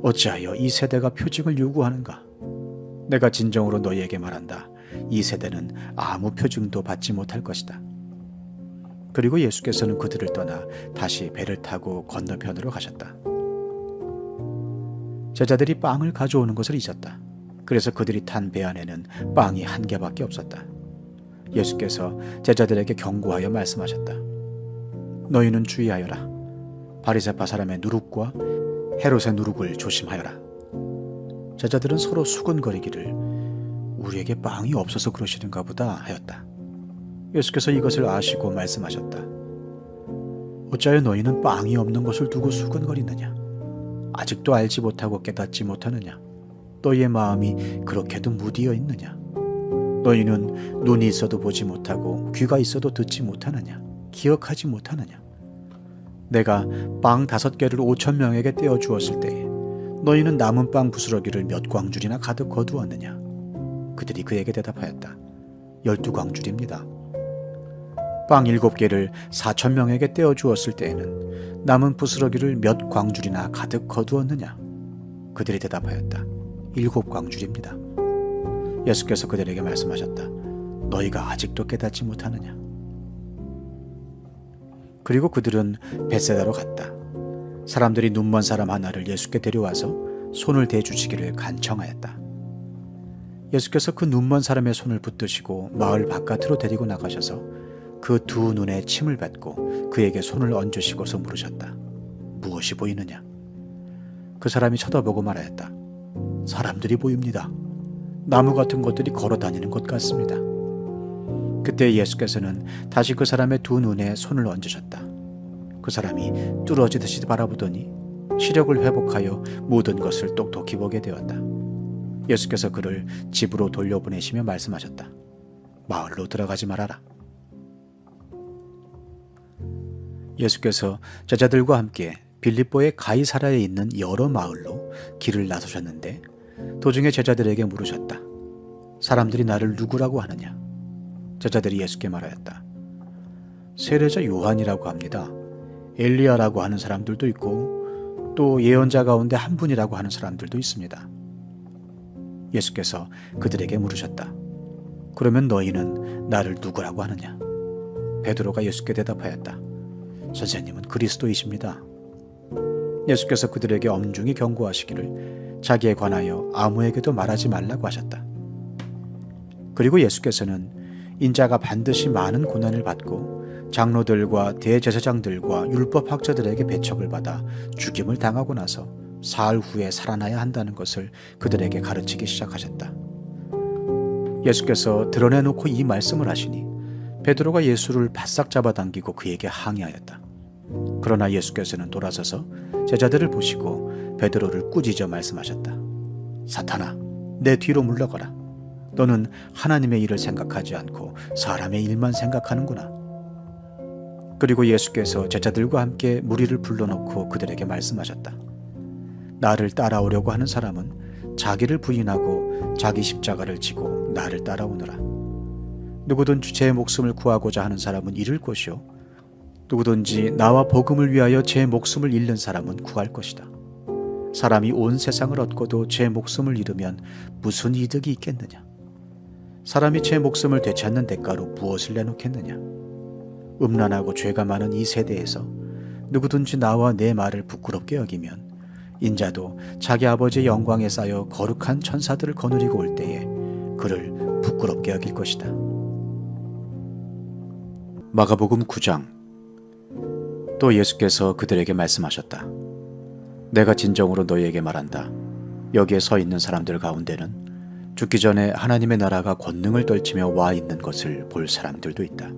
B: 어찌하여 이 세대가 표징을 요구하는가? 내가 진정으로 너희에게 말한다. 이 세대는 아무 표징도 받지 못할 것이다. 그리고 예수께서는 그들을 떠나 다시 배를 타고 건너편으로 가셨다. 제자들이 빵을 가져오는 것을 잊었다. 그래서 그들이 탄 배 안에는 빵이 1개밖에 없었다. 예수께서 제자들에게 경고하여 말씀하셨다. 너희는 주의하여라. 바리새파 사람의 누룩과 헤롯의 누룩을 조심하여라. 제자들은 서로 수근거리기를 우리에게 빵이 없어서 그러시는가 보다 하였다. 예수께서 이것을 아시고 말씀하셨다. 어찌하여 너희는 빵이 없는 것을 두고 수근거리느냐? 아직도 알지 못하고 깨닫지 못하느냐? 너희의 마음이 그렇게도 무디어 있느냐? 너희는 눈이 있어도 보지 못하고 귀가 있어도 듣지 못하느냐? 기억하지 못하느냐? 내가 빵 5개를 5,000명에게 떼어 주었을 때에 너희는 남은 빵 부스러기를 몇 광줄이나 가득 거두었느냐? 그들이 그에게 대답하였다. 12광줄입니다. 빵 7개를 4,000명에게 떼어 주었을 때에는 남은 부스러기를 몇 광줄이나 가득 거두었느냐? 그들이 대답하였다. 7광줄입니다. 예수께서 그들에게 말씀하셨다. 너희가 아직도 깨닫지 못하느냐? 그리고 그들은 벳세다로 갔다. 사람들이 눈먼 사람 하나를 예수께 데려와서 손을 대주시기를 간청하였다. 예수께서 그 눈먼 사람의 손을 붙드시고 마을 바깥으로 데리고 나가셔서 그 두 눈에 침을 뱉고 그에게 손을 얹으시고서 물으셨다. 무엇이 보이느냐? 그 사람이 쳐다보고 말하였다. 사람들이 보입니다. 나무 같은 것들이 걸어다니는 것 같습니다. 그때 예수께서는 다시 그 사람의 두 눈에 손을 얹으셨다. 그 사람이 뚫어지듯이 바라보더니 시력을 회복하여 모든 것을 똑똑히 보게 되었다. 예수께서 그를 집으로 돌려보내시며 말씀하셨다. 마을로 들어가지 말아라. 예수께서 제자들과 함께 빌립보의 가이사라에 있는 여러 마을로 길을 나서셨는데 도중에 제자들에게 물으셨다. 사람들이 나를 누구라고 하느냐? 제자들이 예수께 말하였다. 세례자 요한이라고 합니다. 엘리야라고 하는 사람들도 있고 또 예언자 가운데 한 분이라고 하는 사람들도 있습니다. 예수께서 그들에게 물으셨다. 그러면 너희는 나를 누구라고 하느냐? 베드로가 예수께 대답하였다. 선생님은 그리스도이십니다. 예수께서 그들에게 엄중히 경고하시기를 자기에 관하여 아무에게도 말하지 말라고 하셨다. 그리고 예수께서는 인자가 반드시 많은 고난을 받고 장로들과 대제사장들과 율법학자들에게 배척을 받아 죽임을 당하고 나서 사흘 후에 살아나야 한다는 것을 그들에게 가르치기 시작하셨다. 예수께서 드러내놓고 이 말씀을 하시니 베드로가 예수를 바싹 잡아당기고 그에게 항의하였다. 그러나 예수께서는 돌아서서 제자들을 보시고 베드로를 꾸짖어 말씀하셨다. 사탄아, 내 뒤로 물러가라. 너는 하나님의 일을 생각하지 않고 사람의 일만 생각하는구나. 그리고 예수께서 제자들과 함께 무리를 불러놓고 그들에게 말씀하셨다. 나를 따라오려고 하는 사람은 자기를 부인하고 자기 십자가를 지고 나를 따라오느라. 누구든지 제 목숨을 구하고자 하는 사람은 잃을 것이요 누구든지 나와 복음을 위하여 제 목숨을 잃는 사람은 구할 것이다. 사람이 온 세상을 얻고도 제 목숨을 잃으면 무슨 이득이 있겠느냐? 사람이 제 목숨을 되찾는 대가로 무엇을 내놓겠느냐? 음란하고 죄가 많은 이 세대에서 누구든지 나와 내 말을 부끄럽게 여기면 인자도 자기 아버지의 영광에 쌓여 거룩한 천사들을 거느리고 올 때에 그를 부끄럽게 여길 것이다. 마가복음 9장. 또 예수께서 그들에게 말씀하셨다. 내가 진정으로 너희에게 말한다. 여기에 서 있는 사람들 가운데는 죽기 전에 하나님의 나라가 권능을 떨치며 와 있는 것을 볼 사람들도 있다.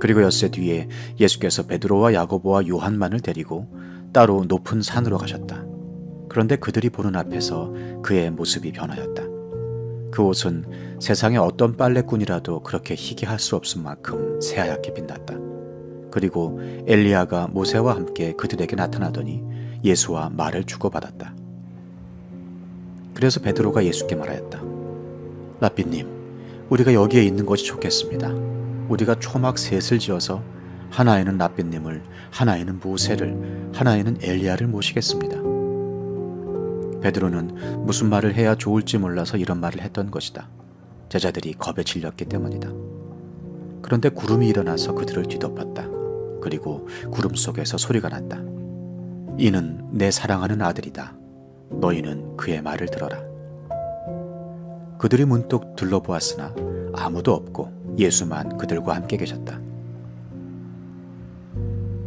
B: 그리고 엿새 뒤에 예수께서 베드로와 야고보와 요한만을 데리고 따로 높은 산으로 가셨다. 그런데 그들이 보는 앞에서 그의 모습이 변하였다. 그 옷은 세상의 어떤 빨래꾼이라도 그렇게 희게 할 수 없을 만큼 새하얗게 빛났다. 그리고 엘리야가 모세와 함께 그들에게 나타나더니 예수와 말을 주고받았다. 그래서 베드로가 예수께 말하였다. 랍비님, 우리가 여기에 있는 것이 좋겠습니다. 우리가 초막 셋을 지어서 하나에는 랍비님을, 하나에는 모세를, 하나에는 엘리야를 모시겠습니다. 베드로는 무슨 말을 해야 좋을지 몰라서 이런 말을 했던 것이다. 제자들이 겁에 질렸기 때문이다. 그런데 구름이 일어나서 그들을 뒤덮었다. 그리고 구름 속에서 소리가 났다. 이는 내 사랑하는 아들이다. 너희는 그의 말을 들어라. 그들이 문득 둘러보았으나 아무도 없고 예수만 그들과 함께 계셨다.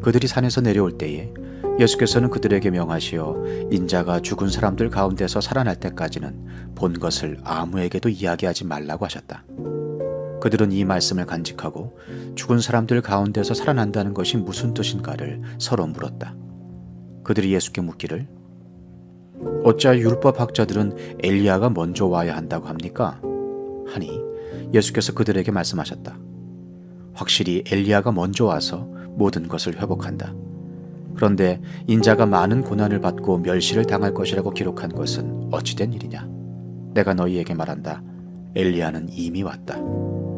B: 그들이 산에서 내려올 때에 예수께서는 그들에게 명하시어 인자가 죽은 사람들 가운데서 살아날 때까지는 본 것을 아무에게도 이야기하지 말라고 하셨다. 그들은 이 말씀을 간직하고 죽은 사람들 가운데서 살아난다는 것이 무슨 뜻인가를 서로 물었다. 그들이 예수께 묻기를 어찌하여 율법학자들은 엘리야가 먼저 와야 한다고 합니까? 하니 예수께서 그들에게 말씀하셨다. 확실히 엘리야가 먼저 와서 모든 것을 회복한다. 그런데 인자가 많은 고난을 받고 멸시를 당할 것이라고 기록한 것은 어찌된 일이냐? 내가 너희에게 말한다. 엘리야는 이미 왔다.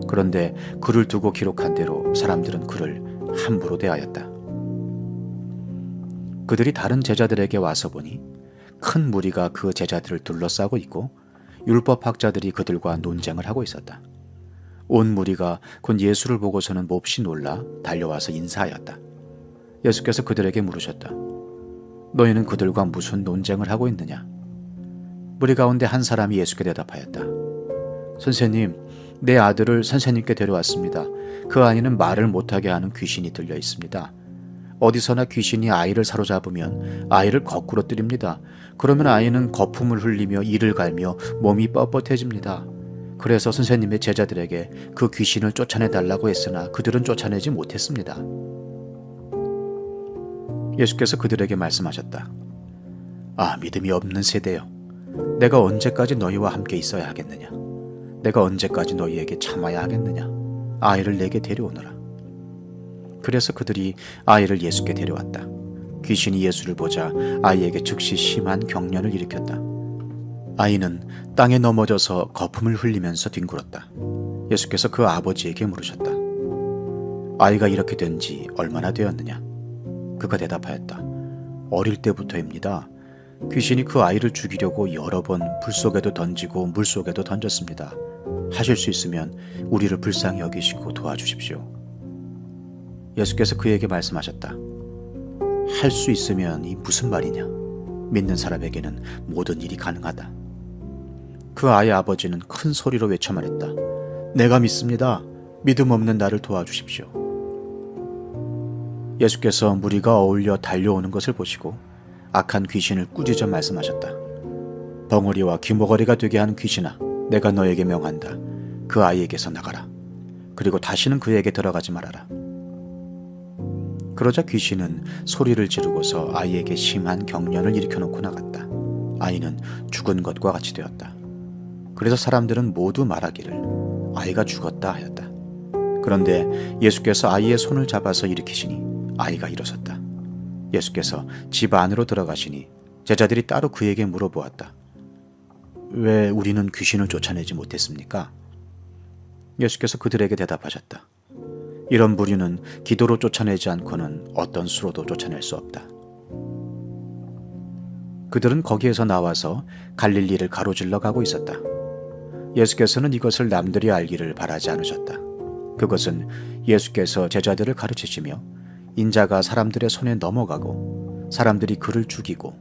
B: 그런데 그를 두고 기록한 대로 사람들은 그를 함부로 대하였다. 그들이 다른 제자들에게 와서 보니 큰 무리가 그 제자들을 둘러싸고 있고 율법학자들이 그들과 논쟁을 하고 있었다. 온 무리가 곧 예수를 보고서는 몹시 놀라 달려와서 인사하였다. 예수께서 그들에게 물으셨다. 너희는 그들과 무슨 논쟁을 하고 있느냐? 무리 가운데 한 사람이 예수께 대답하였다. 선생님, 내 아들을 선생님께 데려왔습니다. 그 안에는 말을 못하게 하는 귀신이 들려 있습니다. 어디서나 귀신이 아이를 사로잡으면 아이를 거꾸로 뜨립니다. 그러면 아이는 거품을 흘리며 이를 갈며 몸이 뻣뻣해집니다. 그래서 선생님의 제자들에게 그 귀신을 쫓아내달라고 했으나 그들은 쫓아내지 못했습니다. 예수께서 그들에게 말씀하셨다. 아, 믿음이 없는 세대여. 내가 언제까지 너희와 함께 있어야 하겠느냐? 내가 언제까지 너희에게 참아야 하겠느냐? 아이를 내게 데려오너라. 그래서 그들이 아이를 예수께 데려왔다. 귀신이 예수를 보자 아이에게 즉시 심한 경련을 일으켰다. 아이는 땅에 넘어져서 거품을 흘리면서 뒹굴었다. 예수께서 그 아버지에게 물으셨다. 아이가 이렇게 된 지 얼마나 되었느냐? 그가 대답하였다. 어릴 때부터입니다. 귀신이 그 아이를 죽이려고 여러 번 불 속에도 던지고 물 속에도 던졌습니다. 하실 수 있으면 우리를 불쌍히 여기시고 도와주십시오. 예수께서 그에게 말씀하셨다. 할 수 있으면 이 무슨 말이냐? 믿는 사람에게는 모든 일이 가능하다. 그 아이의 아버지는 큰 소리로 외쳐 말했다. 내가 믿습니다. 믿음 없는 나를 도와주십시오. 예수께서 무리가 어울려 달려오는 것을 보시고 악한 귀신을 꾸짖어 말씀하셨다. 벙어리와 귀머거리가 되게 하는 귀신아, 내가 너에게 명한다. 그 아이에게서 나가라. 그리고 다시는 그에게 들어가지 말아라. 그러자 귀신은 소리를 지르고서 아이에게 심한 경련을 일으켜놓고 나갔다. 아이는 죽은 것과 같이 되었다. 그래서 사람들은 모두 말하기를 아이가 죽었다 하였다. 그런데 예수께서 아이의 손을 잡아서 일으키시니 아이가 일어섰다. 예수께서 집 안으로 들어가시니 제자들이 따로 그에게 물어보았다. 왜 우리는 귀신을 쫓아내지 못했습니까? 예수께서 그들에게 대답하셨다. 이런 부류는 기도로 쫓아내지 않고는 어떤 수로도 쫓아낼 수 없다. 그들은 거기에서 나와서 갈릴리를 가로질러 가고 있었다. 예수께서는 이것을 남들이 알기를 바라지 않으셨다. 그것은 예수께서 제자들을 가르치시며 인자가 사람들의 손에 넘어가고 사람들이 그를 죽이고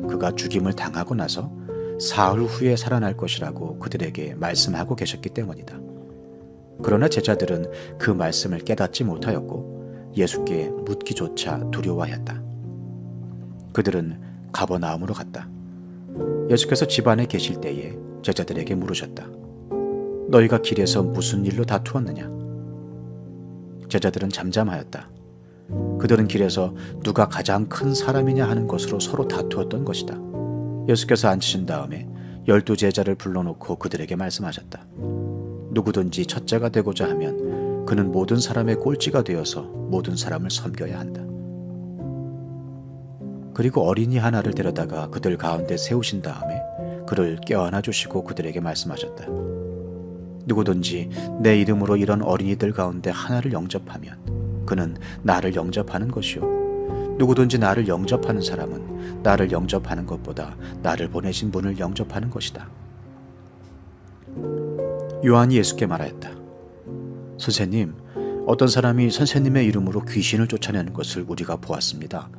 B: 그가 죽임을 당하고 나서 사흘 후에 살아날 것이라고 그들에게 말씀하고 계셨기 때문이다. 그러나 제자들은 그 말씀을 깨닫지 못하였고 예수께 묻기조차 두려워하였다. 그들은 가버나움으로 갔다. 예수께서 집 안에 계실 때에 제자들에게 물으셨다. 너희가 길에서 무슨 일로 다투었느냐? 제자들은 잠잠하였다. 그들은 길에서 누가 가장 큰 사람이냐 하는 것으로 서로 다투었던 것이다. 예수께서 앉으신 다음에 12제자를 불러놓고 그들에게 말씀하셨다. 누구든지 첫째가 되고자 하면 그는 모든 사람의 꼴찌가 되어서 모든 사람을 섬겨야 한다. 그리고 어린이 하나를 데려다가 그들 가운데 세우신 다음에 그를 껴안아 주시고 그들에게 말씀하셨다. 누구든지 내 이름으로 이런 어린이들 가운데 하나를 영접하면 그는 나를 영접하는 것이요, 누구든지 나를 영접하는 사람은 나를 영접하는 것보다 나를 보내신 분을 영접하는 것이다. 요한이 예수께 말하였다. 선생님, 어떤 사람이 선생님의 이름으로 귀신을 쫓아내는 것을 우리가 보았습니다.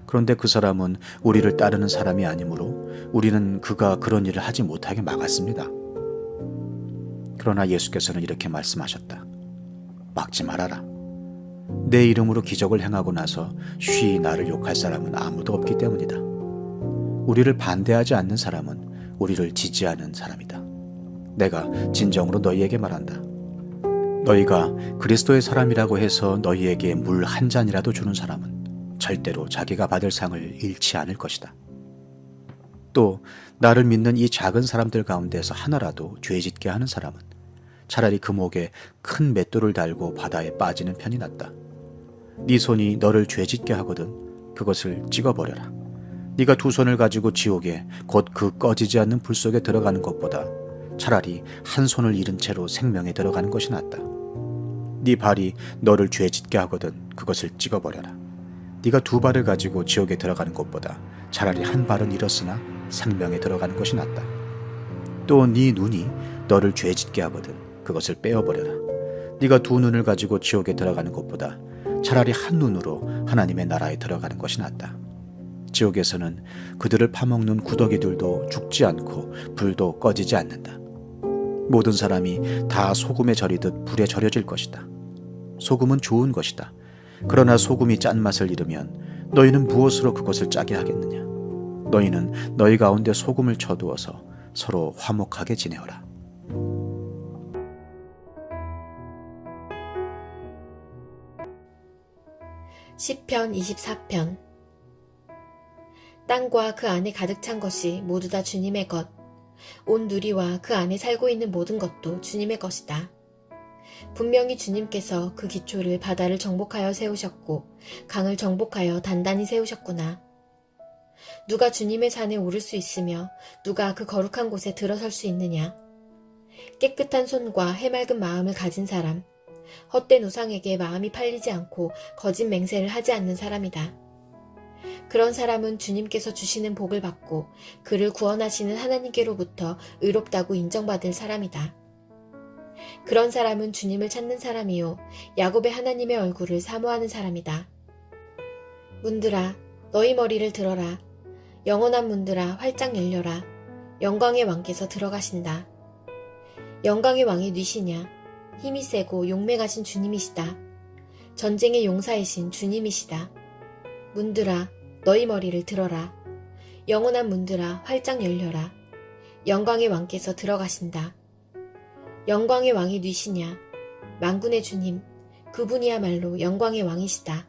B: 그런데 그 사람은 우리를 따르는 사람이 아니므로 우리는 그가 그런 일을 하지 못하게 막았습니다. 그러나 예수께서는 이렇게 말씀하셨다. 막지 말아라. 내 이름으로 기적을 행하고 나서 쉬이 나를 욕할 사람은 아무도 없기 때문이다. 우리를 반대하지 않는 사람은 우리를 지지하는 사람이다. 내가 진정으로 너희에게 말한다. 너희가 그리스도의 사람이라고 해서 너희에게 물 한 잔이라도 주는 사람은 절대로 자기가 받을 상을 잃지 않을 것이다. 또 나를 믿는 이 작은 사람들 가운데서 하나라도 죄짓게 하는 사람은 차라리 그 목에 큰 맷돌을 달고 바다에 빠지는 편이 낫다. 네 손이 너를 죄짓게 하거든 그것을 찍어버려라. 네가 두 손을 가지고 지옥에 곧 그 꺼지지 않는 불 속에 들어가는 것보다 차라리 한 손을 잃은 채로 생명에 들어가는 것이 낫다. 네 발이 너를 죄짓게 하거든 그것을 찍어버려라. 네가 두 발을 가지고 지옥에 들어가는 것보다 차라리 한 발은 잃었으나 생명에 들어가는 것이 낫다. 또 네 눈이 너를 죄짓게 하거든 그것을 빼어버려라. 네가 두 눈을 가지고 지옥에 들어가는 것보다 차라리 한 눈으로 하나님의 나라에 들어가는 것이 낫다. 지옥에서는 그들을 파먹는 구더기들도 죽지 않고 불도 꺼지지 않는다. 모든 사람이 다 소금에 절이듯 불에 절여질 것이다. 소금은 좋은 것이다. 그러나 소금이 짠맛을 잃으면 너희는 무엇으로 그것을 짜게 하겠느냐? 너희는 너희 가운데 소금을 쳐두어서 서로 화목하게 지내어라.
A: 시편 24편. 땅과 그 안에 가득 찬 것이 모두 다 주님의 것, 온 누리와 그 안에 살고 있는 모든 것도 주님의 것이다. 분명히 주님께서 그 기초를 바다를 정복하여 세우셨고 강을 정복하여 단단히 세우셨구나. 누가 주님의 산에 오를 수 있으며 누가 그 거룩한 곳에 들어설 수 있느냐? 깨끗한 손과 해맑은 마음을 가진 사람, 헛된 우상에게 마음이 팔리지 않고 거짓 맹세를 하지 않는 사람이다. 그런 사람은 주님께서 주시는 복을 받고 그를 구원하시는 하나님께로부터 의롭다고 인정받을 사람이다. 그런 사람은 주님을 찾는 사람이요 야곱의 하나님의 얼굴을 사모하는 사람이다. 문들아, 너희 머리를 들어라. 영원한 문들아, 활짝 열려라. 영광의 왕께서 들어가신다. 영광의 왕이 뉘시냐? 힘이 세고 용맹하신 주님이시다. 전쟁의 용사이신 주님이시다. 문들아, 너희 머리를 들어라. 영원한 문들아, 활짝 열려라. 영광의 왕께서 들어가신다. 영광의 왕이 뉘시냐? 만군의 주님, 그분이야말로 영광의 왕이시다.